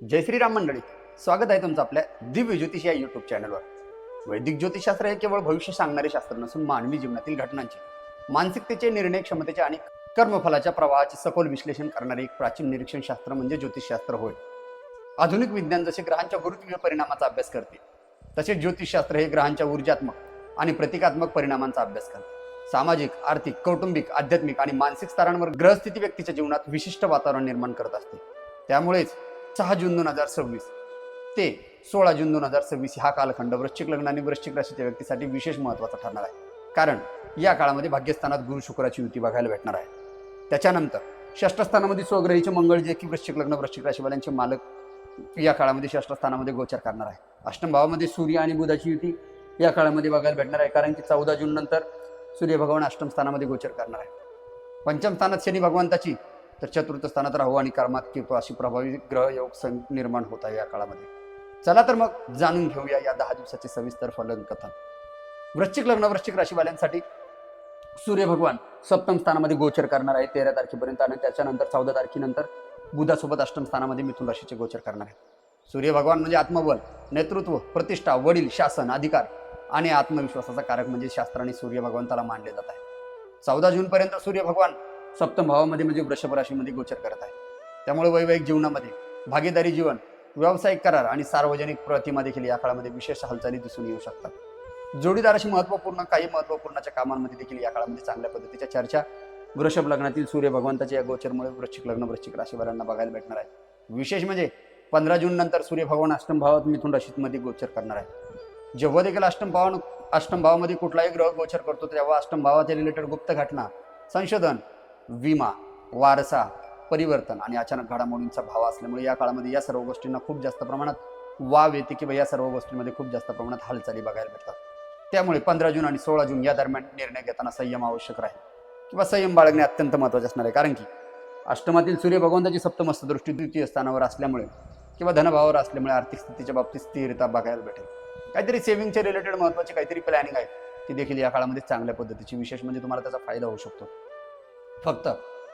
जय श्रीराम मंडळी, स्वागत आहे तुमचं आपल्या दिव्य ज्योतिष या युट्यूब चॅनलवर. वैदिक ज्योतिषशास्त्र हे केवळ भविष्य सांगणारे शास्त्र नसून मानवी जीवनातील घटनांचे, मानसिकतेचे, निर्णय क्षमतेचे आणि कर्मफलाच्या प्रवाहाचे सखोल विश्लेषण करणारे एक प्राचीन निरीक्षण शास्त्र म्हणजे ज्योतिषशास्त्र होय. आधुनिक विज्ञान जसे ग्रहांच्या गुरुत्वीय परिणामाचा अभ्यास करते, तसेच ज्योतिषशास्त्र हे ग्रहांच्या ऊर्जात्मक आणि प्रतिकात्मक परिणामांचा अभ्यास करते. सामाजिक, आर्थिक, कौटुंबिक, आध्यात्मिक आणि मानसिक स्तरांवर ग्रहस्थिती व्यक्तीच्या जीवनात विशिष्ट वातावरण निर्माण करत असते. त्यामुळेच 6 जून 2026 ते 16 जून 2026 हा कालखंड वृश्चिक लग्न आणि वृश्चिक राशीच्या व्यक्तीसाठी विशेष महत्त्वाचा ठरणार आहे. कारण या काळामध्ये भाग्यस्थानात गुरु शुक्राची युती बघायला भेटणार आहे. त्याच्यानंतर षष्ठ स्थानामध्ये स्वग्रहीचे मंगळ, जे की वृश्चिक लग्न वृश्चिक राशीवाल्यांचे मालक, या काळामध्ये षष्ठ स्थानामध्ये गोचर करणार आहे. अष्टम भावामध्ये सूर्य आणि बुधाची युती या काळामध्ये बघायला भेटणार आहे, कारण की 14 जून नंतर सूर्य भगवान अष्टम स्थानामध्ये गोचर करणार आहे. पंचम स्थानात शनी भगवंताची, तर चतुर्थ स्थानात राहू आणि कर्मात केतू अशी प्रभावी ग्रह योग निर्माण होत आहे या काळामध्ये. चला तर मग जाणून घेऊया या 10 दिवसाचे सविस्तर फलन कथन. वृश्चिक लग्न वृश्चिक राशीवाल्यांसाठी सूर्य भगवान सप्तम स्थानामध्ये गोचर करणार आहे 13 तारखेपर्यंत, आणि त्याच्यानंतर 14 तारखेनंतर बुधासोबत अष्टम स्थानामध्ये मिथुन राशीचे गोचर करणार आहे. सूर्य भगवान म्हणजे आत्मबल, नेतृत्व, प्रतिष्ठा, वडील, शासन, अधिकार आणि आत्मविश्वासाचा कारक म्हणजे शास्त्राने सूर्य भगवंताला मानले जात आहे. 14 जून पर्यंत सूर्य भगवान सप्तम भावामध्ये म्हणजे वृषभ राशीमध्ये गोचर करत आहे. त्यामुळे वैवाहिक जीवनामध्ये, भागीदारी जीवन, व्यावसायिक करार आणि सार्वजनिक प्रतिमा देखील या काळामध्ये विशेष हालचाली दिसून येऊ शकतात. जोडीदाराशी काही महत्वपूर्णच्या कामांमध्ये देखील या काळामध्ये चांगल्या पद्धतीच्या चर्चा वृषभ लग्नातील सूर्य भगवंताच्या या गोचरमुळे वृश्चिक लग्न वृश्चिक राशीवाल्यांना बघायला भेटणार आहे. विशेष म्हणजे 15 जून नंतर सूर्य भगवान अष्टम भावात मिथुन राशीमध्ये गोचर करणार आहे. जेव्हा देखील अष्टम भावामध्ये कुठलाही ग्रह गोचर करतो, तेव्हा अष्टम भावाच्या रिलेटेड गुप्त घटना, संशोधन, विमा, वारसा, परिवर्तन आणि अचानक घडामोडींचा भाव असल्यामुळे या काळामध्ये या सर्व गोष्टींना खूप जास्त प्रमाणात वाव येते किंवा या सर्व गोष्टींमध्ये खूप जास्त प्रमाणात हालचाली बघायला भेटतात. त्यामुळे 15 जून आणि 16 जून या दरम्यान निर्णय घेताना संयम आवश्यक राहील किंवा संयम बाळगणे अत्यंत महत्त्वाचे असणार आहे. कारण की अष्टमातील सूर्य भगवंताची सप्तमस्थ दृष्टी द्वितीय स्थानावर असल्यामुळे किंवा धनभावावर असल्यामुळे आर्थिक स्थितीच्या बाबतीत स्थिरता बघायला भेटेल. काहीतरी सेव्हिंगच्या रिलेटेड महत्त्वाची काहीतरी प्लॅनिंग आहे ती देखील या काळामध्ये चांगल्या पद्धतीची, विशेष म्हणजे तुम्हाला त्याचा फायदा होऊ शकतो. फक्त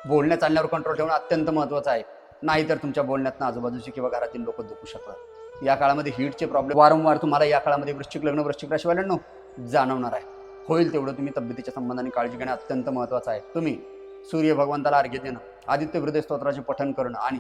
बोलण्या चालण्यावर कंट्रोल ठेवणं अत्यंत महत्त्वाचं आहे, नाहीतर तुमच्या बोलण्यातनं आजूबाजूची किंवा घरातील लोक दुखू शकतात. या काळामध्ये हीटचे प्रॉब्लेम वारंवार तुम्हाला या काळामध्ये वृश्चिक लग्न वृश्चिक राशीवाल्यांना जाणवणार आहे. होईल तेवढं तुम्ही तब्येतीच्या संबंधाने काळजी घेणं अत्यंत महत्त्वाचं आहे. तुम्ही सूर्य भगवंताला अर्घ्य देणं, आदित्य हृदय स्तोत्राचे पठण करणं आणि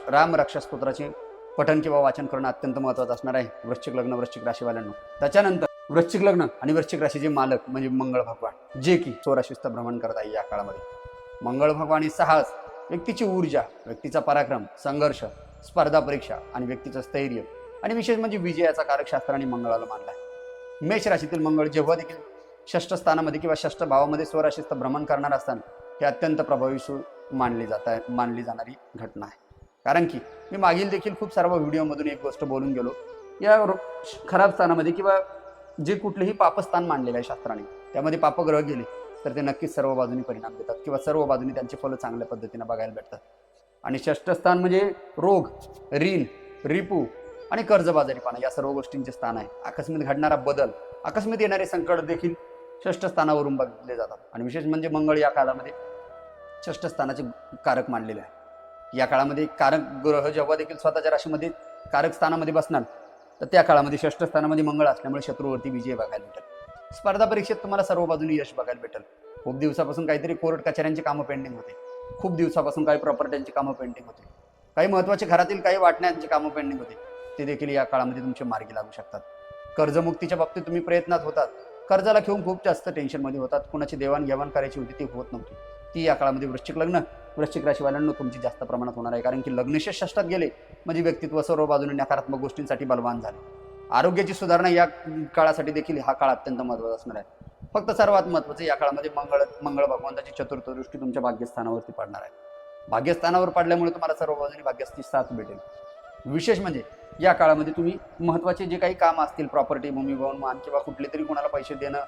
राम रक्षा स्तोत्राचे पठण किंवा वाचन करणं अत्यंत महत्त्वाचं असणार आहे वृश्चिक लग्न वृश्चिक राशीवाल्यांना. त्याच्यानंतर वृश्चिक लग्न आणि वृश्चिक राशीचे मालक म्हणजे मंगळ भगवान, जे की 14 भ्रमण करत आहे या काळामध्ये. मंगळ भगवान ही साहस, व्यक्तीची ऊर्जा, व्यक्तीचा पराक्रम, संघर्ष, स्पर्धा परीक्षा आणि व्यक्तीचं स्थैर्य आणि विशेष म्हणजे विजयाचा कारक शास्त्राने मंगळाला मानला आहे. मेष राशीतील मंगळ जेव्हा देखील षष्ठ स्थानामध्ये किंवा षष्ठ भावामध्ये स्वराशीस्थ भ्रमण करणार असताना हे अत्यंत प्रभावी मानली जाणारी घटना आहे. कारण की मी मागील देखील खूप सर्व व्हिडिओमधून एक गोष्ट बोलून गेलो, या खराब स्थानामध्ये किंवा जे कुठलेही पापस्थान मानलेलं आहे शास्त्राने, त्यामध्ये पापग्रह गेले तर ते नक्कीच सर्व बाजूनी परिणाम देतात किंवा सर्व बाजूनी त्यांचे फल चांगल्या पद्धतीने बघायला भेटतात. आणि षष्ठ स्थान म्हणजे रोग, ऋण, रिपू आणि कर्जबाजारीपणा या सर्व गोष्टींचे स्थान आहे. आकस्मिक घडणारा बदल, आकस्मिक येणारे संकट देखील षष्ठ स्थानावरून बघितले जातात. आणि विशेष म्हणजे मंगळ या काळामध्ये षष्ठ स्थानाचे कारक मानलेले आहे. या काळामध्ये कारक ग्रह जेव्हा देखील स्वतःच्या राशीमध्ये कारक स्थानामध्ये बसणार, तर त्या काळामध्ये षष्ठ स्थानामध्ये मंगळ असल्यामुळे शत्रूवरती विजय बघायला भेटेल. स्पर्धा परीक्षेत तुम्हाला सर्व बाजूनी यश बघायला भेटेल. खूप दिवसापासून काहीतरी कोर्ट कचऱ्यांची कामं पेंडिंग होते, खूप दिवसापासून काही प्रॉपर्ट्यांची कामं पेंडिंग होते, काही महत्त्वाचे घरातील काही वाटण्यांची कामं पेंडिंग होते, ते देखील या काळामध्ये तुमचे मार्गी लागू शकतात. कर्जमुक्तीच्या बाबतीत तुम्ही प्रयत्नात होतात, कर्जाला घेऊन खूप जास्त टेन्शनमध्ये होतात, कुणाची देवाणघेवाण करायची होती ती होत नव्हती, ती या काळामध्ये वृश्चिक लग्न वृश्चिक राशीवाल्यांना तुमची जास्त प्रमाणात होणार आहे. कारण की लग्नशेष षष्ठात गेले म्हणजे व्यक्तित्व सर्व बाजूने नकारात्मक गोष्टींसाठी बलवान झाले. आरोग्याची सुधारणा या काळासाठी देखील हा काळ अत्यंत महत्त्वाचा असणार आहे. फक्त सर्वात महत्त्वाचं या काळामध्ये मंगळ भगवंताची चतुर्थ दृष्टी तुमच्या भाग्यस्थानावरती पडणार आहे. भाग्यस्थानावर पडल्यामुळे तुम्हाला सर्व बाजूने भाग्याची साथ भेटेल. विशेष म्हणजे या काळामध्ये तुम्ही महत्त्वाचे जे काही काम असतील, प्रॉपर्टी, भूमी, भवन, मान किंवा कुठले तरी कोणाला पैसे देणं,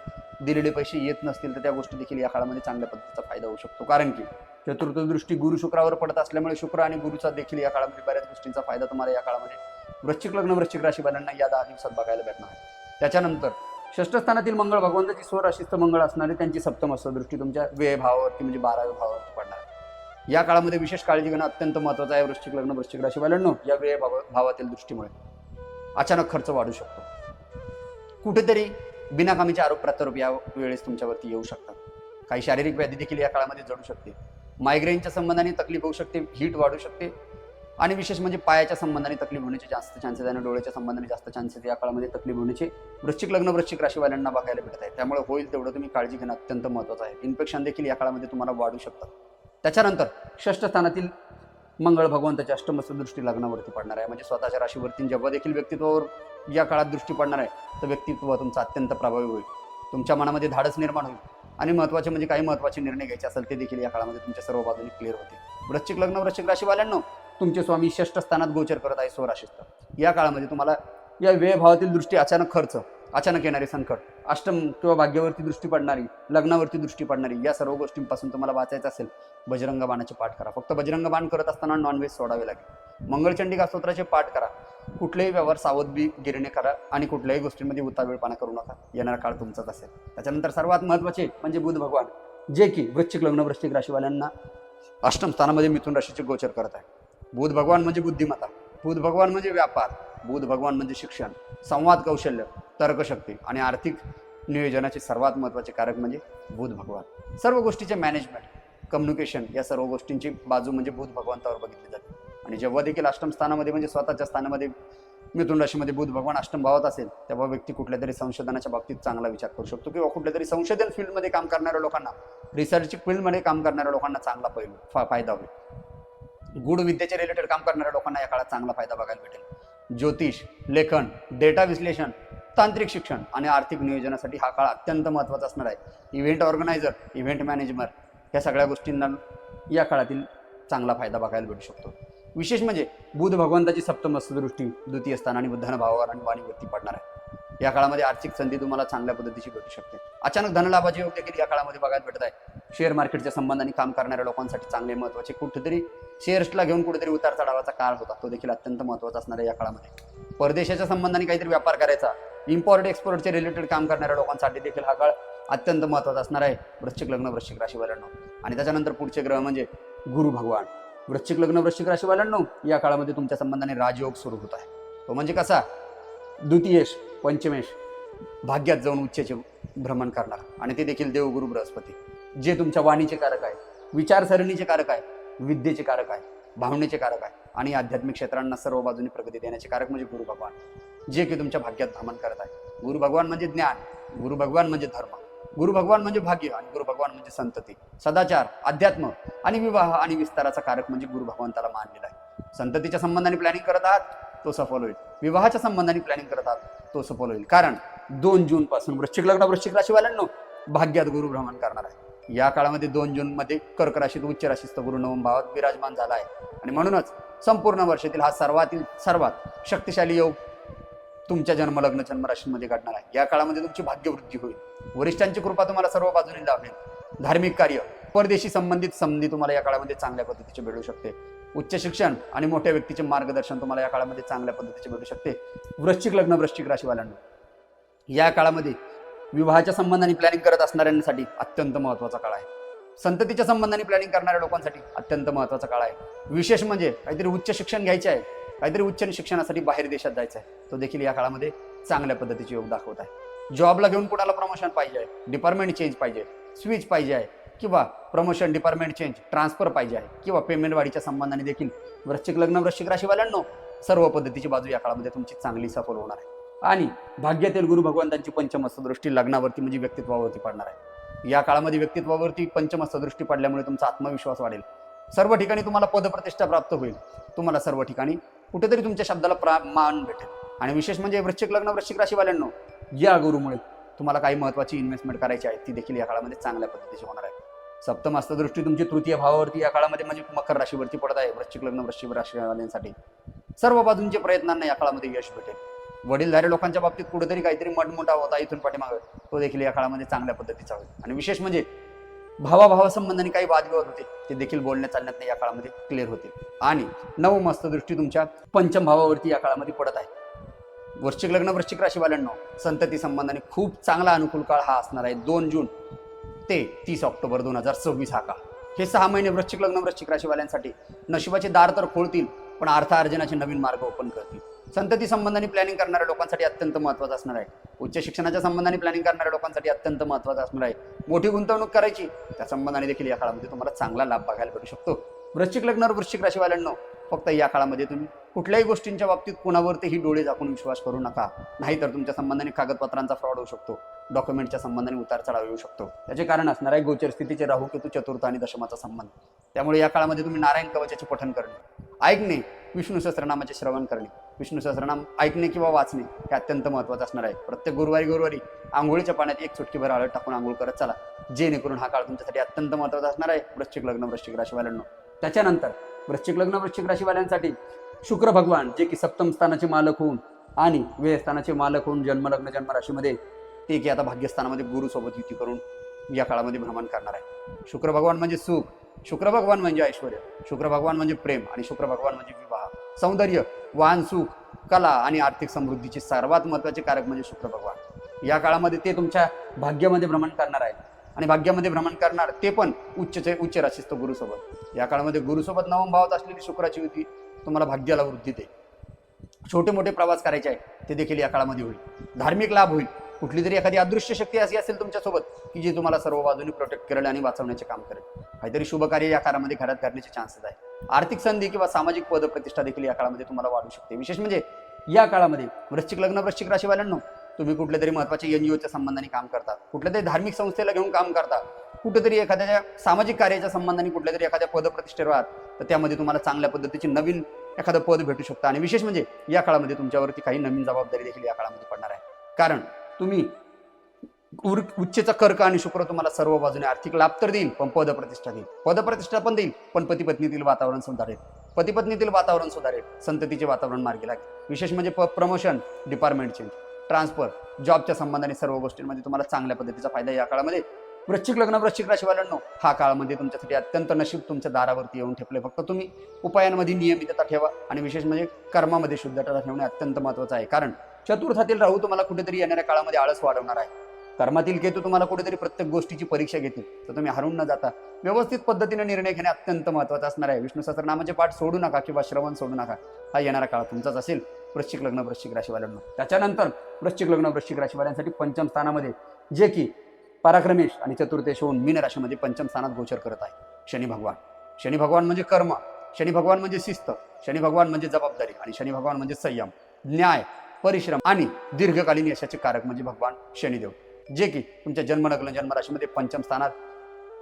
दिलेले पैसे येत नसतील तर त्या गोष्टी देखील या काळामध्ये चांगल्या पद्धतीचा फायदा होऊ शकतो. कारण की चतुर्थ दृष्टी गुरु शुक्रावर पडत असल्यामुळे शुक्र आणि गुरुचा देखील या काळामध्ये बऱ्याच गोष्टींचा फायदा तुम्हाला या काळामध्ये वृश्चिक लग्न वृश्चिक राशीवाल्यांना या 10 दिवसात बघायला भेटणार आहे. त्याच्यानंतर षष्ठ स्थानातील मंगळ भगवंताची स्वराशीस्थ मंगळ असणारे त्यांची सप्तमस्थ दृष्टी तुमच्या व्यय भावावरती म्हणजे 12व्या भावावरती पडणार आहे. या काळामध्ये विशेष काळजी घेणं अत्यंत महत्त्वाचं आहे. वृश्चिक लग्न वृश्चिक राशीवाल्यांनो, या व्यय भावातील दृष्टीमुळे अचानक खर्च वाढू शकतो. कुठेतरी बिनाकामीचे आरोप प्रत्यारोप या वेळेस तुमच्यावरती येऊ शकतात. काही शारीरिक व्याधी देखील या काळामध्ये जडू शकते. मायग्रेनच्या संबंधाने तकलीफ होऊ शकते, हीट वाढू शकते आणि विशेष म्हणजे पायाच्या संबंधाने तकलीफ होण्याचे जास्त चान्सेस आणि डोळ्याच्या संबंधाने जास्त चान्सेस या काळामध्ये तकलीफ होण्याचे वृश्चिक लग्न वृश्चिक राशीवाल्यांना बघायला भेटत आहे. त्यामुळे होईल तेवढं तुम्ही काळजी घेणं अत्यंत महत्त्वाचं आहे. इन्फेक्शन देखील या काळामध्ये तुम्हाला वाढू शकतात. त्याच्यानंतर षष्ठ स्थानातील मंगळ भगवंताची अष्टमस्थ दृष्टी लग्नावरती पडणार आहे. म्हणजे स्वतःच्या राशीवरती जेव्हा देखील व्यक्तित्वावर या काळात दृष्टी पडणार आहे तर व्यक्तित्व तुमचं अत्यंत प्रभावी होईल. तुमच्या मनामध्ये धाडस निर्माण होईल आणि महत्त्वाचे म्हणजे काही महत्त्वाचे निर्णय घ्यायचे असेल ते देखील या काळामध्ये तुमच्या सर्व बाजूने क्लिअर होते. वृश्चिक लग्न वृश्चिक राशीवाल्यांनो, तुमचे स्वामी षष्ठ स्थानात गोचर करत आहे स्वराशीस्थ. या काळामध्ये तुम्हाला या व्ययभावातील दृष्टी, अचानक खर्च, अचानक येणारे संकट, अष्टम किंवा भाग्यावरती दृष्टी पडणारी, लग्नावरती दृष्टी पडणारी या सर्व गोष्टींपासून तुम्हाला वाचायचं असेल बजरंग बाणाचे पाठ करा. फक्त बजरंग बाण करत असताना नॉनव्हेज सोडावे लागेल. मंगळचंडिका स्तोत्राचे पाठ करा. कुठलेही व्यवहार सावधगिरीने करा आणि कुठल्याही गोष्टींमध्ये उतावीळपणा करू नका. येणारा काळ तुमचाच असेल. त्याच्यानंतर सर्वात महत्त्वाचे म्हणजे बुध भगवान, जे की वृश्चिक लग्न वृश्चिक राशीवाल्यांना अष्टम स्थानामध्ये मिथुन राशीचे गोचर करत आहे. बुध भगवान म्हणजे बुद्धिमत्ता, बुध भगवान म्हणजे व्यापार, बुध भगवान म्हणजे शिक्षण, संवाद कौशल्य, तर्कशक्ती आणि आर्थिक नियोजनाचे सर्वात महत्त्वाचे कारक म्हणजे बुध भगवान. सर्व गोष्टीचे मॅनेजमेंट, कम्युनिकेशन या सर्व गोष्टींची बाजू म्हणजे बुध भगवंतावर बघितली जाते. आणि जेव्हा देखील अष्टम स्थानामध्ये म्हणजे स्वतःच्या स्थानामध्ये मिथुन राशीमध्ये बुध भगवान अष्टम भावात असेल तेव्हा व्यक्ती कुठल्या तरी संशोधनाच्या बाबतीत चांगला विचार करू शकतो किंवा कुठल्या तरी संशोधन फील्डमध्ये काम करणाऱ्या लोकांना, रिसर्च फील्डमध्ये काम करणाऱ्या लोकांना चांगला फायदा होईल. गूढ विद्येचे रिलेटेड काम करणाऱ्या लोकांना या काळात चांगला फायदा बघायला भेटेल. ज्योतिष, लेखन, डेटा विश्लेषण, तांत्रिक शिक्षण आणि आर्थिक नियोजनासाठी हा काळ अत्यंत महत्त्वाचा असणार आहे. इव्हेंट ऑर्गनायझर, इव्हेंट मॅनेजर या सगळ्या गोष्टींना या काळातील चांगला फायदा बघायला भेटू शकतो. विशेष म्हणजे बुध भगवंताची सप्तमस्थ दृष्टी द्वितीय स्थान आणि धन भावावर आणि वाणीवरती पडणार आहे. या काळामध्ये आर्थिक संधी तुम्हाला चांगल्या पद्धतीची भेटू शकते. अचानक धनलाभाचे योग देखील या काळामध्ये बघायला भेटत आहे. शेअर मार्केटच्या संबंधाने काम करणाऱ्या लोकांसाठी चांगले महत्त्वाचे, कुठेतरी शेअर्सला घेऊन कुठेतरी उतार चढावाचा काळ होता तो देखील अत्यंत महत्त्वाचा असणार आहे या काळामध्ये. परदेशाच्या संबंधाने काहीतरी व्यापार करायचा, इम्पोर्ट एक्सपोर्टचे रिलेटेड काम करणाऱ्या लोकांसाठी देखील हा काळ अत्यंत महत्त्वाचा असणार आहे वृश्चिक लग्न वृश्चिक राशीवाल्यांनो. आणि त्याच्यानंतर पुढचे ग्रह म्हणजे गुरु भगवान. वृश्चिक लग्न वृश्चिक राशीवाल्यांनो, या काळामध्ये तुमच्या संबंधाने राजयोग सुरू होत आहे. तो म्हणजे कसा? द्वितीयेश पंचमेश भाग्यात जाऊन उच्चेचे भ्रमण करणार आणि ते देखील देवगुरु बृहस्पती, जे तुमच्या वाणीचे कारक आहे, विचारसरणीचे कारक आहे, विद्येचे कारक आहे, भावनेचे कारक आहे आणि आध्यात्मिक क्षेत्रांना सर्व बाजूने प्रगती देण्याचे कारक म्हणजे गुरु भगवान, जे की तुमच्या भाग्यात भ्रमण करत आहे. गुरु भगवान म्हणजे ज्ञान, गुरु भगवान म्हणजे धर्म, गुरु भगवान म्हणजे भाग्य आणि गुरु भगवान म्हणजे संतती, सदाचार, अध्यात्म आणि विवाह आणि विस्ताराचा कारक म्हणजे गुरु भगवंताला मानलेला आहे. संततीच्या संबंधाने प्लॅनिंग करत आहात तो सफल होईल. विवाहाच्या संबंधाने प्लॅनिंग करत आहात तो सफल होईल. कारण 2 जून पासून वृश्चिक लग्न वृश्चिक राशीवाल्यांनो भाग्यात गुरु भ्रमण करणार आहे. या काळामध्ये 2 जून मध्ये कर्क राशीत उच्च राशीस्थ गुरु नवम भावात विराजमान झाला आहे आणि म्हणूनच संपूर्ण वर्षातील हा सर्वात शक्तिशाली योग तुमच्या जन्मलग्न जन्मराशीमध्ये घडणार आहे. या काळामध्ये तुमची भाग्यवृद्धी होईल. वरिष्ठांची कृपा तुम्हाला सर्व बाजूने लाभेल. धार्मिक कार्य, परदेशी संबंधित संधी तुम्हाला या काळामध्ये चांगल्या पद्धतीचे भेटू शकते. उच्च शिक्षण आणि मोठ्या व्यक्तीचे मार्गदर्शन तुम्हाला या काळामध्ये चांगल्या पद्धतीचे भेटू शकते. वृश्चिक लग्न वृश्चिक राशीवाल्यांना या काळामध्ये विवाहाच्या संबंधाने प्लॅनिंग करत असणाऱ्यांसाठी अत्यंत महत्त्वाचा काळ आहे. संततीच्या संबंधाने प्लॅनिंग करणाऱ्या लोकांसाठी अत्यंत महत्त्वाचा काळ आहे. विशेष म्हणजे काहीतरी उच्च शिक्षण घ्यायचे आहे, काहीतरी उच्च शिक्षणासाठी बाहेर देशात जायचं आहे, तो देखील या काळामध्ये चांगल्या पद्धतीचे योग दाखवत आहे. जॉबला घेऊन कुणाला प्रमोशन पाहिजे आहे, डिपार्टमेंट चेंज पाहिजे, स्विच पाहिजे आहे किंवा प्रमोशन, डिपार्टमेंट चेंज, ट्रान्सफर पाहिजे आहे किंवा पेमेंट वाढीच्या संबंधाने देखील वृश्चिक लग्न वृश्चिक राशीवाल्यांनो सर्व पद्धतीची बाजू या काळामध्ये तुमची चांगली सफल होणार आहे. आणि भाग्यातील गुरु भगवंतांची पंचमस्थ दृष्टी लग्नावरती म्हणजे व्यक्तित्वावरती पडणार आहे. या काळामध्ये व्यक्तित्वावरती पंचमस्थ दृष्टी पडल्यामुळे तुमचा आत्मविश्वास वाढेल. सर्व ठिकाणी तुम्हाला पदप्रतिष्ठा प्राप्त होईल. तुम्हाला सर्व ठिकाणी कुठेतरी तुमच्या शब्दाला मान भेटेल. आणि विशेष म्हणजे वृश्चिक लग्न वृश्चिक राशीवाल्यांनो या गुरुमुळे तुम्हाला काही महत्त्वाची इन्व्हेस्टमेंट करायची आहे ती देखील या काळामध्ये चांगल्या पद्धतीची होणार आहे. सप्तमस्थ दृष्टी तुमची तृतीय भावावरती या काळामध्ये म्हणजे मकर राशीवरती पडत आहे. वृश्चिक लग्न वृश्चिक राशीवाल्यांसाठी सर्व बाजूंच्या प्रयत्नांना या काळामध्ये यश भेटेल. वडीलधारी लोकांच्या बाबतीत कुठेतरी काहीतरी मडमोठा होता इथून पाठीमागे तो देखील या काळामध्ये चांगल्या पद्धतीचा होईल. आणि विशेष म्हणजे भावाभावासंबंधाने काही वादविवाद होते ते देखील बोलण्या चालण्यात या काळामध्ये क्लिअर होतील. आणि नवमस्थ दृष्टी तुमच्या पंचम भावावरती या काळामध्ये पडत आहे. वृश्चिक लग्न वृश्चिक राशीवाल्यांनो संतती संबंधाने खूप चांगला अनुकूल काळ हा असणार आहे. 2 जून ते 30 ऑक्टोबर 2026 हा काळ हे 6 महिने वृश्चिक लग्न वृश्चिक राशीवाल्यांसाठी नशिबाचे दार तर खोलतील, पण अर्थार्जनाचे नवीन मार्ग ओपन करतील. संतती संबंधाने प्लॅनिंग करणाऱ्या लोकांसाठी अत्यंत महत्त्वाचं असणार आहे. उच्च शिक्षणाच्या संबंधाने प्लॅनिंग करणाऱ्या लोकांसाठी अत्यंत महत्त्वाचं असणार आहे. मोठी गुंतवणूक करायची त्या संबंधाने देखील या काळामध्ये तुम्हाला चांगला लाभ बघायला भेटू शकतो. वृश्चिक लग्न वृश्चिक राशीवाल्यांनो, फक्त या काळामध्ये तुम्ही कुठल्याही गोष्टींच्या बाबतीत कुणावरतीही डोळे झाकून विश्वास करू नका, नाहीतर तुमच्या संबंधाने कागदपत्रांचा फ्रॉड होऊ शकतो, डॉक्युमेंटच्या संबंधाने उतार चढाव येऊ शकतो. त्याचे कारण असणार आहे गोचर स्थितीचे राहू केतू चतुर्थ आणि दशमाचा संबंध. त्यामुळे या काळामध्ये तुम्ही नारायण कवचाचे पठण करणे, ऐकणे, विष्णू सहस्त्रनामाचे श्रवण करणे, विष्णू सहस्त्रनाम ऐकणे किंवा वाचणे हे अत्यंत महत्त्वाचं असणार आहे. प्रत्येक गुरुवारी आंघोळीच्या पाण्यात एक चुटकीभर हळद टाकून आंघोळ करत चला, जेणेकरून हा काळ तुमच्यासाठी अत्यंत महत्त्वाचा असणार आहे वृश्चिक लग्न वृश्चिक राशीवाल्यांनो. त्याच्यानंतर वृश्चिक लग्न वृश्चिक राशीवाल्यांसाठी शुक्र भगवान, जे की सप्तम स्थानाचे मालक होऊन आणि व्ययस्थानाचे मालक होऊन जन्मलग्न जन्म राशीमध्ये, ते की आता भाग्यस्थानामध्ये गुरुसोबत युती करून या काळामध्ये भ्रमण करणार आहे. शुक्र भगवान म्हणजे सुख, शुक्र भगवान म्हणजे ऐश्वर, शुक्र भगवान म्हणजे प्रेम आणि शुक्र भगवान म्हणजे विवाह, सौंदर्य, वाहन सुख, कला आणि आर्थिक समृद्धीचे सर्वात महत्त्वाचे कारक म्हणजे शुक्र भगवान. या काळामध्ये ते तुमच्या भाग्यामध्ये भ्रमण करणार आहे आणि भाग्यामध्ये भ्रमण करणार ते पण उच्च राशीस्थ गुरुसोबत. या काळामध्ये गुरुसोबत नवम भावात असलेली शुक्राची युती तुम्हाला भाग्याला वृद्धी देईल. छोटे मोठे प्रवास करायचे आहे ते देखील या काळामध्ये होईल. धार्मिक लाभ होईल. कुठली तरी एखादी अदृश्य शक्ती अशी असेल तुमच्यासोबत की जी तुम्हाला सर्व बाजूने प्रोटेक्ट करेल आणि वाचवण्याचे काम करेल. काहीतरी शुभ कार्य या काळामध्ये घरात करण्याचे चान्सेस आहे. आर्थिक संधी किंवा सामाजिक पद प्रतिष्ठा देखील या काळामध्ये तुम्हाला वाढू शकते. विशेष म्हणजे या काळामध्ये वृश्चिक लग्न वृश्चिक राशीवाल्यांनो, तुम्ही कुठल्या तरी महत्त्वाच्या एनजीओच्या संबंधाने काम करता, कुठल्या तरी धार्मिक संस्थेला घेऊन काम करता, कुठेतरी एखाद्या सामाजिक कार्याच्या संबंधाने कुठल्या तरी एखाद्या पदप्रतिष्ठेवर आहात, तर त्यामध्ये तुम्हाला चांगल्या पद्धतीची नवीन एखादं पद भेटू शकतं. आणि विशेष म्हणजे या काळामध्ये तुमच्यावरती काही नवीन जबाबदारी देखील या काळामध्ये पडणार आहे. कारण तुम्ही उच्चचा कर्क आणि शुक्र तुम्हाला सर्व बाजूने आर्थिक लाभ तर देईल, पण पदप्रतिष्ठा देईल. पदप्रतिष्ठा पण देईल, पण पती पत्नीतील वातावरण सुधारेल. पती पत्नीतील वातावरण सुधारेल, संततीचे वातावरण मार्गी लागेल. विशेष म्हणजे प्रमोशन, डिपार्टमेंट चेंज, ट्रान्सफर, जॉबच्या संबंधाने सर्व गोष्टींमध्ये तुम्हाला चांगल्या पद्धतीचा फायदा या काळामध्ये. वृश्चिक लग्न वृश्चिक राशीवाल्यांनो, हा काळामध्ये तुमच्यासाठी अत्यंत नशीब तुमच्या दारावरती येऊन ठेपले. फक्त तुम्ही उपायांमध्ये नियमितता ठेवा आणि विशेष म्हणजे कर्मामध्ये शुद्धता ठेवणे अत्यंत महत्त्वाचं आहे. कारण चतुर्थातील राहू तुम्हाला कुठेतरी येणाऱ्या काळामध्ये आळस वाढवणार आहे. कर्मातील केतू तुम्हाला कुठेतरी प्रत्येक गोष्टीची परीक्षा घेतील, तर तुम्ही हरून न जाता व्यवस्थित पद्धतीने निर्णय घेणे अत्यंत महत्त्वाचं असणार आहे. विष्णू सहस्त्रनामाचे पाठ सोडू नका किंवा श्रवण सोडू नका. हा येणारा काळ तुमचाच असेल वृश्चिक लग्न वृश्चिक राशीवाल्यांनो. त्याच्यानंतर वृश्चिक लग्न वृश्चिक राशीवाल्यांसाठी पंचम स्थानामध्ये, जे की पराक्रमेश आणि चतुर्थेश होऊन मीन राशीमध्ये पंचम स्थानात गोचर करत आहे शनी भगवान. शनी भगवान म्हणजे कर्म, शनी भगवान म्हणजे शिस्त, शनी भगवान म्हणजे जबाबदारी आणि शनी भगवान म्हणजे संयम, न्याय, परिश्रम आणि दीर्घकालीन यशाचे कारक म्हणजे भगवान शनिदेव, जे की तुमच्या जन्मलग्न जन्मराशीमध्ये पंचम स्थानात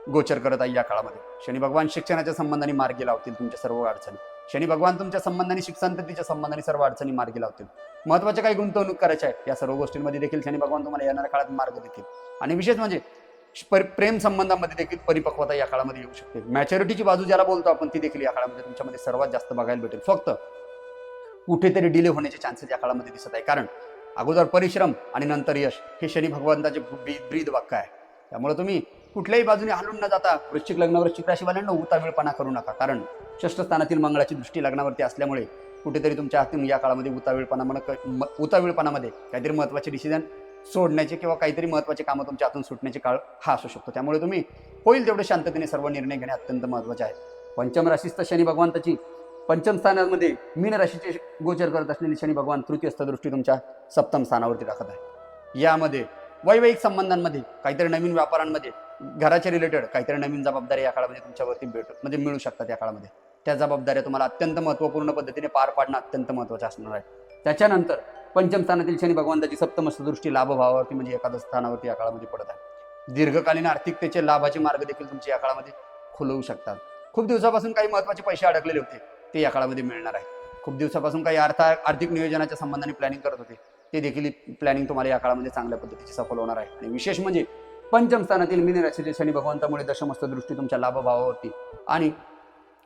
गोचर करत आहे. या काळामध्ये शनी भगवान शिक्षणाच्या संबंधाने मार्गी लावतील तुमच्या सर्व अडचणी. शनी भगवान तुमच्या संबंधाने संततीच्या संबंधाने सर्व अडचणी मार्गी लावतील. महत्त्वाच्या काही गुंतवणूक करायच्या आहे या सर्व गोष्टींमध्ये देखील शनी भगवान तुम्हाला येणाऱ्या काळात मार्ग देतील. आणि विशेष म्हणजे प्रेम संबंधामध्ये देखील परिपक्वता या काळामध्ये येऊ शकते. मॅच्युरिटीची बाजू ज्याला बोलतो आपण, ती देखील या काळामध्ये तुमच्यामध्ये सर्वात जास्त बघायला भेटेल. फक्त कुठेतरी डिले होण्याचे चान्सेस या काळामध्ये दिसत आहे. कारण अगोदर परिश्रम आणि नंतर यश हे शनी भगवंताचे ब्रीद वाक्य आहे. त्यामुळे तुम्ही कुठल्याही बाजूने हलून न जाता वृश्चिक लग्न वृश्चिक राशीवाल्यांना उतावीळपणा करू नका. कारण षष्ठ स्थानातील मंगळाची दृष्टी लग्नावरती असल्यामुळे कुठेतरी तुमच्या हातून या काळामध्ये उतावीळपणामध्ये काहीतरी महत्त्वाचे डिसिजन सोडण्याचे किंवा काहीतरी महत्त्वाचे कामं तुमच्या हातून सुटण्याचे काळ हा असू शकतो. त्यामुळे तुम्ही होईल तेवढे शांततेने सर्व निर्णय घेणे अत्यंत महत्त्वाचे आहे. पंचम राशीस्थ शनी भगवंताची पंचम स्थानामध्ये मीन राशीचे गोचर करत असलेले शनी भगवान तृतीयस्थ दृष्टी तुमच्या सप्तम स्थानावरती राखत आहे. यामध्ये वैवाहिक संबंधांमध्ये, काहीतरी नवीन व्यापारांमध्ये, घराच्या रिलेटेड काहीतरी नवीन जबाबदारी या काळामध्ये तुमच्यावरती मिळू शकतात. या काळामध्ये त्या जबाबदाऱ्या तुम्हाला अत्यंत महत्त्वपूर्ण पद्धतीने पार पाडणं अत्यंत महत्त्वाचं असणार आहे. त्याच्यानंतर पंचम स्थानातील शनी भगवंताची सप्तमस्थ दृष्टी लाभभावावरती म्हणजे एखाद्या स्थानावरती या काळामध्ये पडत आहे. दीर्घकालीन आर्थिकतेचे लाभाचे मार्ग देखील तुमचे या काळामध्ये खुलवू शकतात. खूप दिवसापासून काही महत्त्वाचे पैसे अडकलेले होते ते या काळामध्ये मिळणार आहे. खूप दिवसापासून काही आर्थिक नियोजनाच्या संबंधाने प्लॅनिंग करत होते ते देखील प्लॅनिंग तुम्हाला या काळामध्ये चांगल्या पद्धतीची सफल होणार आहे. आणि विशेष म्हणजे पंचम स्थानातील मीन राशीचे शनी भगवंतामुळे दशमस्थ दृष्टी तुमच्या लाभभावावरती आणि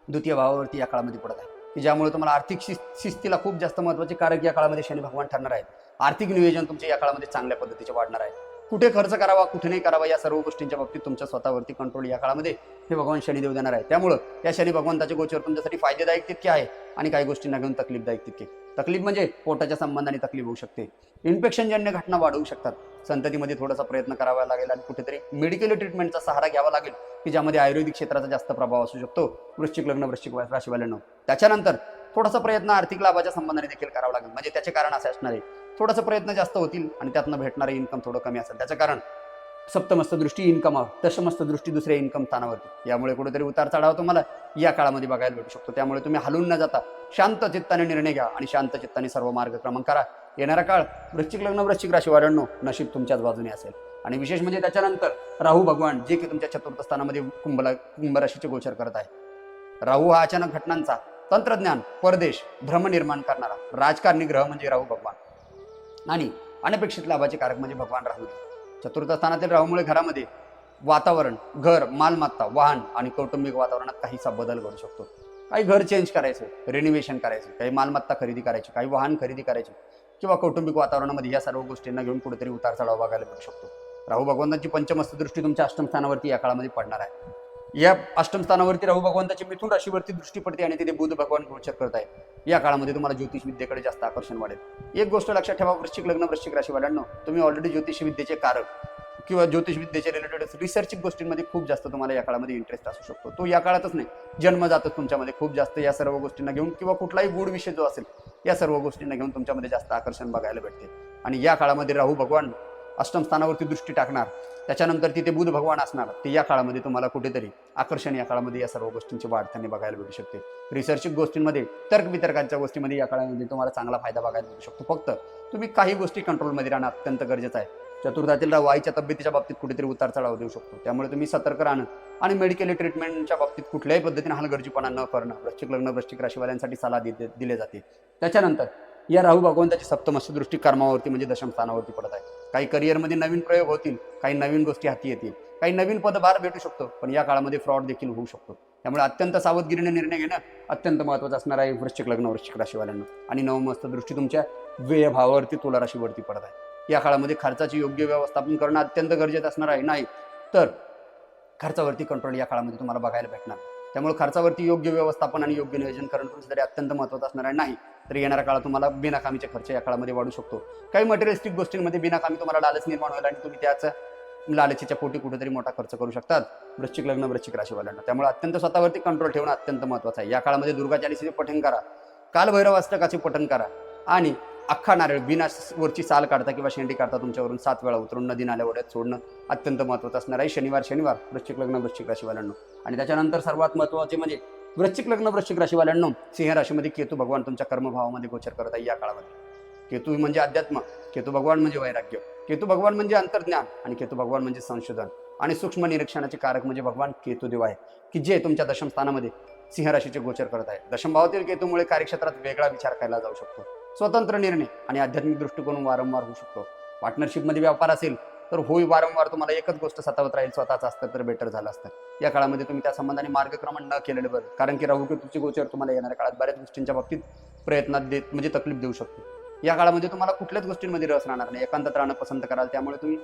द्वितीय भावावरती या काळामध्ये पडत आहे, की ज्यामुळे तुम्हाला आर्थिक शिस्तीला खूप जास्त महत्त्वाचे कारक या काळामध्ये शनी भगवान ठरणार आहेत. आर्थिक नियोजन तुमचे या काळामध्ये चांगल्या पद्धतीचे वाढणार आहे. कुठे खर्च करावा कुठे नाही करावा या सर्व गोष्टींच्या बाबतीत तुमच्या स्वतःवरती कंट्रोल या काळामध्ये हे भगवान शनिदेव देणार आहे. त्यामुळं या शनी भगवंताचे गोचर तुमच्यासाठी फायदेदायक तितके आहे आणि काही गोष्टींना घेऊन तकलीफदायक तितके. तकलीफ म्हणजे पोटाच्या संबंधाने तकलीफ होऊ शकते. इन्फेक्शनजन्य घटना वाढवू शकतात. संततीमध्ये थोडासा प्रयत्न करावा लागेल आणि कुठेतरी मेडिकल ट्रीटमेंटचा सहारा घ्यावा लागेल की ज्यामध्ये आयुर्वेदिक क्षेत्राचा जास्त प्रभाव असू शकतो. वृश्चिक लग्न वृश्चिक राशीवाल्यांनो, त्याच्यानंतर थोडासा प्रयत्न आर्थिक लाभाच्या संबंधाने देखील करावा लागेल. म्हणजे त्याचे कारण असे असणार आहे, थोडासा प्रयत्न जास्त होतील आणि त्यातनं भेटणारे इन्कम थोडं कमी असेल. त्याचं कारण सप्तमस्त दृष्टी इन्कम, दशमस्त दृष्टी दुसऱ्या इन्कम स्थानावरती, यामुळे कुठेतरी उतार चढाव तुम्हाला या काळामध्ये बघायला भेटू शकतो. त्यामुळे तुम्ही हलून न जाता शांत चित्ताने निर्णय घ्या आणि शांत चित्ताने सर्व मार्गक्रमण करा. येणारा काळ वृश्चिक लग्न वृश्चिक राशीवाल्यांनो नशीब तुमच्याच बाजूने असेल. आणि विशेष म्हणजे त्याच्यानंतर राहू भगवान जे की तुमच्या चतुर्थ स्थानामध्ये कुंभ राशीचे गोचर करत आहे. राहू हा अचानक घटनांचा, तंत्रज्ञान, परदेश, भ्रम निर्माण करणारा राजकारणी ग्रह म्हणजे राहू भगवान आणि अनपेक्षित लाभाचे कारक म्हणजे भगवान राहू. चतुर्थ स्थानातील राहूमुळे घरामध्ये वातावरण, घर, मालमत्ता, वाहन आणि कौटुंबिक वातावरणात काहीसा बदल घडू शकतो. काही घर चेंज करायचं, रिनोव्हेशन करायचं, काही मालमत्ता खरेदी करायची, काही वाहन खरेदी करायचे किंवा कौटुंबिक वातावरणामध्ये या सर्व गोष्टींना घेऊन कुठेतरी उतार चढाव बघायला मिळू शकतो. राहू भगवंताची पंचमस्त दृष्टी तुमच्या अष्टम स्थानावरती या काळामध्ये पडणार आहे. या अष्टम स्थानावरती राहू भगवंताची मिथुन राशीवरती दृष्टी पडते आणि तिथे बुध भगवान गोचर करत आहे. या काळामध्ये तुम्हाला ज्योतिष विद्येकडे जास्त आकर्षण वाढेल. एक गोष्ट लक्षात ठेवा, वृश्चिक लग्न वृश्चिक राशीवाल्यांनो, तुम्ही ऑलरेडी ज्योतिष विद्येचे कारक किंवा ज्योतिष विद्येचे रिलेटेड रिसर्चिंग गोष्टींमध्ये खूप जास्त तुम्हाला या काळामध्ये इंटरेस्ट असू शकतो. तो या काळातच नाही, जन्मजातच तुमच्यामध्ये खूप जास्त या सर्व गोष्टींना घेऊन किंवा कुठलाही गूढ विषय जो असेल या सर्व गोष्टींना घेऊन तुमच्यामध्ये जास्त आकर्षण बघायला भेटते. आणि या काळामध्ये राहू भगवान अष्टम स्थानावरती दृष्टी टाकणार, त्याच्यानंतर तिथे बुध भगवान असणार, ते या काळामध्ये तुम्हाला कुठेतरी आकर्षण या काळामध्ये या सर्व गोष्टींची वाढताना बघायला भेटू शकते. रिसर्चिंग गोष्टींमध्ये, तर्क वितर्कांच्या गोष्टीमध्ये या काळामध्ये तुम्हाला चांगला फायदा बघायला भेटू शकतो. फक्त तुम्ही काही गोष्टी कंट्रोलमध्ये राहणं अत्यंत गरजेचं आहे. चतुर्थातील राहू आईच्या तब्येतीच्या बाबतीत कुठेतरी उतार चढाव देऊ शकतो. त्यामुळे तुम्ही सतर्क राहणं आणि मेडिकल ट्रीटमेंटच्या बाबतीत कुठल्याही पद्धतीने हलगर्जीपणा न करणं वृश्चिक लग्न वृश्चिक राशीवाल्यांसाठी सल्ला दिले जाते. त्याच्यानंतर या राहू भगवंताची सप्तमस्त दृष्टी कर्मावरती म्हणजे दशम स्थानावरती पडत आहे. काही करिअरमध्ये नवीन प्रयोग होतील, काही नवीन गोष्टी हाती येतील, काही नवीन पदभार भेटू शकतो, पण या काळामध्ये फ्रॉड देखील होऊ शकतो. त्यामुळे अत्यंत सावधगिरीने निर्णय घेणं अत्यंत महत्त्वाचं असणार आहे वृश्चिक लग्न वृश्चिक राशीवाल्यांना. आणि नवमस्त दृष्टी तुमच्या व्ययभावावरती तुला राशीवरती पडत आहे. या काळामध्ये खर्चाची योग्य व्यवस्थापन करणं अत्यंत गरजेचं असणार आहे. नाही तर खर्चावरती कंट्रोल या काळामध्ये तुम्हाला बघायला भेटणार. त्यामुळे खर्चावरती योग्य व्यवस्थापन आणि योग्य नियोजन करणं तुमच्यासाठी अत्यंत महत्त्वाचं असणार आहे. नाही तर येणाऱ्या काळात तुम्हाला बिनाकामीचे खर्च या काळामध्ये वाढू शकतो. काही मटेरियलिस्टिक गोष्टींमध्ये बिनाकामी तुम्हाला लालच निर्माण होईल आणि तुम्ही त्याच लालचीच्या पोटी कुठेतरी मोठा खर्च करू शकतात वृश्चिक लग्न वृश्चिक राशीवाल्यांना. त्यामुळे अत्यंत स्वतःवरती कंट्रोल ठेवणं अत्यंत महत्त्वाचं आहे. या काळामध्ये दुर्गा चालीसाचे पठण करा, कालभैरव अष्टकाचे पठण करा आणि अख्खा नारळ बिना वरची साल काढता किंवा शेंडी काढता तुमच्यावरून 7 वेळा उतरून नदी नाल्या ओढ्यात सोडणं अत्यंत महत्त्वाचं असणार आहे. शनिवार वृश्चिक लग्न वृश्चिक राशीवाल्यांनो. आणि त्याच्यानंतर सर्वात महत्त्वाचे म्हणजे वृश्चिक लग्न वृश्चिक राशीवाल्यांनो, सिंह राशीमध्ये केतू भगवान तुमच्या कर्मभावामध्ये गोचर करत आहे. या काळामध्ये केतू म्हणजे अध्यात्म, केतू भगवान म्हणजे वैराग्य, केतू भगवान म्हणजे अंतर्ज्ञान आणि केतू भगवान म्हणजे संशोधन आणि सूक्ष्म निरीक्षणाचे कारक म्हणजे भगवान केतुदेव आहे की जे तुमच्या दशम स्थानामध्ये सिंह राशीचे गोचर करत आहे. दशम भावातील केतूमुळे कार्यक्षेत्रात वेगळा विचार केला जाऊ शकतो. स्वतंत्र निर्णय आणि आध्यात्मिक दृष्टिकोन वारंवार होऊ शकतो. पार्टनरशिपमध्ये व्यापार असेल तर होय वारंवार तुम्हाला एकच गोष्ट सतावत राहील, स्वतःच असतं तर बेटर झालं असतं. या काळामध्ये तुम्ही त्या संबंधाने मार्गक्रमण न केलेलं बरं, कारण की राहू केतूची गोचर तुम्हाला येणाऱ्या काळात बऱ्याच गोष्टींच्या बाबतीत प्रयत्नात म्हणजे तकलीफ देऊ शकतो. या काळामध्ये तुम्हाला कुठल्याच गोष्टींमध्ये रस राहणार नाही, एकांतात राहणं पसंत कराल. त्यामुळे तुम्ही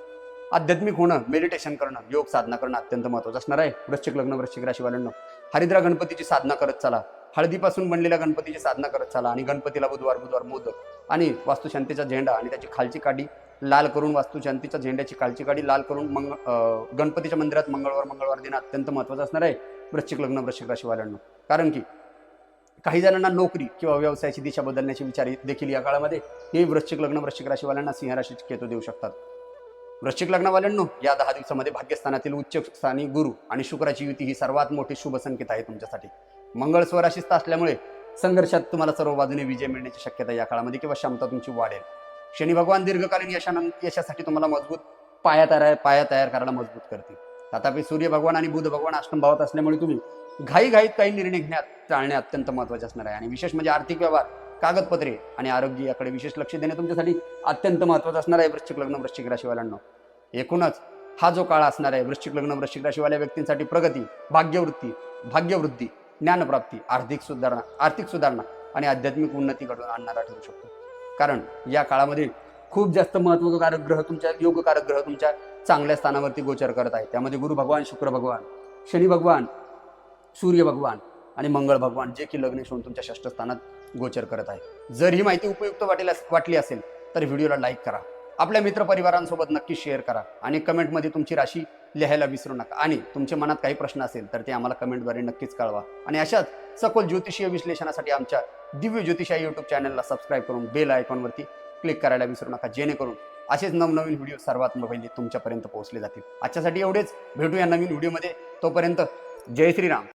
आध्यात्मिक होणं, मेडिटेशन करणं, योग साधना करणं अत्यंत महत्त्वाचं असणार आहे. वृश्चिक लग्न वृश्चिक राशीवाल्यांनो, हरिद्रा गणपतीची साधना करत चला, हळदीपासून बनलेल्या गणपतीची साधना करत चला आणि गणपतीला बुधवार मोदक आणि वास्तुशांतीचा झेंडा आणि त्याची खालची काडी लाल करून, वास्तुशांतीच्या झेंड्याची खालची काडी लाल करून गणपतीच्या मंदिरात मंगळवार देणं अत्यंत महत्त्वाचं असणार आहे वृश्चिक लग्न वृश्चिक राशीवाल्यांनो. कारण की काही जणांना नोकरी किंवा व्यवसायाची दिशा बदलण्याचे विचार देखील या काळामध्ये हे वृश्चिक लग्न वृश्चिक राशीवाल्यांना सिंह राशीचे केतू देऊ शकतात. वृश्चिक लग्नवाल्यांनो, या 10 दिवसामध्ये भाग्यस्थानातील उच्च स्थानी गुरु आणि शुक्राची युती ही सर्वात मोठी शुभ संकेत आहे तुमच्यासाठी. मंगळ स्वराशीस्थ असल्यामुळे संघर्षात तुम्हाला सर्व बाजूने विजय मिळण्याची शक्यता या काळामध्ये किंवा क्षमता तुमची वाढेल. शनी भगवान दीर्घकालीन यशासाठी तुम्हाला मजबूत पाया तयार करायला मजबूत करतील. तथापि सूर्य भगवान आणि बुध भगवान अष्टम भावात असल्यामुळे तुम्ही घाईघाईत काही निर्णय घेण्यात टाळणे अत्यंत महत्त्वाचे असणार आहे. आणि विशेष म्हणजे आर्थिक व्यवहार, कागदपत्रे आणि आरोग्य याकडे विशेष लक्ष देणे तुमच्यासाठी अत्यंत महत्त्वाचं असणार आहे वृश्चिक लग्न वृश्चिक राशीवाल्यांना. एकूणच हा जो काळ असणार आहे वृश्चिक लग्न वृश्चिक राशीवाल्या व्यक्तींसाठी प्रगती, भाग्यवृद्धी, ज्ञानप्राप्ती, आर्थिक सुधारणा आणि आध्यात्मिक उन्नती घडवून आणणारा ठरू शकतो. कारण या काळामध्ये खूप जास्त महत्त्वकारक ग्रह तुमच्या योगकारक ग्रह तुमच्या चांगल्या स्थानावरती गोचर करत आहे. त्यामध्ये गुरु भगवान, शुक्र भगवान, शनी भगवान, सूर्य भगवान आणि मंगळ भगवान जे की लग्नेश होऊन तुमच्या 6ष्ठ स्थानात गोचर करत आहे. जर ही माहिती उपयुक्त वाटली असेल तर व्हिडिओला लाईक करा, आपल्या मित्रपरिवारांसोबत नक्की शेअर करा आणि कमेंटमध्ये तुमची राशी लिहायला विसरू नका. आणि तुमच्या मनात काही प्रश्न असेल तर ते आम्हाला कमेंटद्वारे नक्कीच कळवा. आणि अशाच सखोल ज्योतिषीय विश्लेषणासाठी आमच्या दिव्य ज्योतिष या यूट्यूब चॅनलला सबस्क्राईब करून बेल आयकॉनवरती क्लिक करायला विसरू नका, जेणेकरून असेच नवनवीन व्हिडिओ सर्वात पहिले तुमच्यापर्यंत पोहोचले जातील. आजच्यासाठी एवढेच. भेटूया नवीन व्हिडिओमध्ये. तोपर्यंत जय श्रीराम.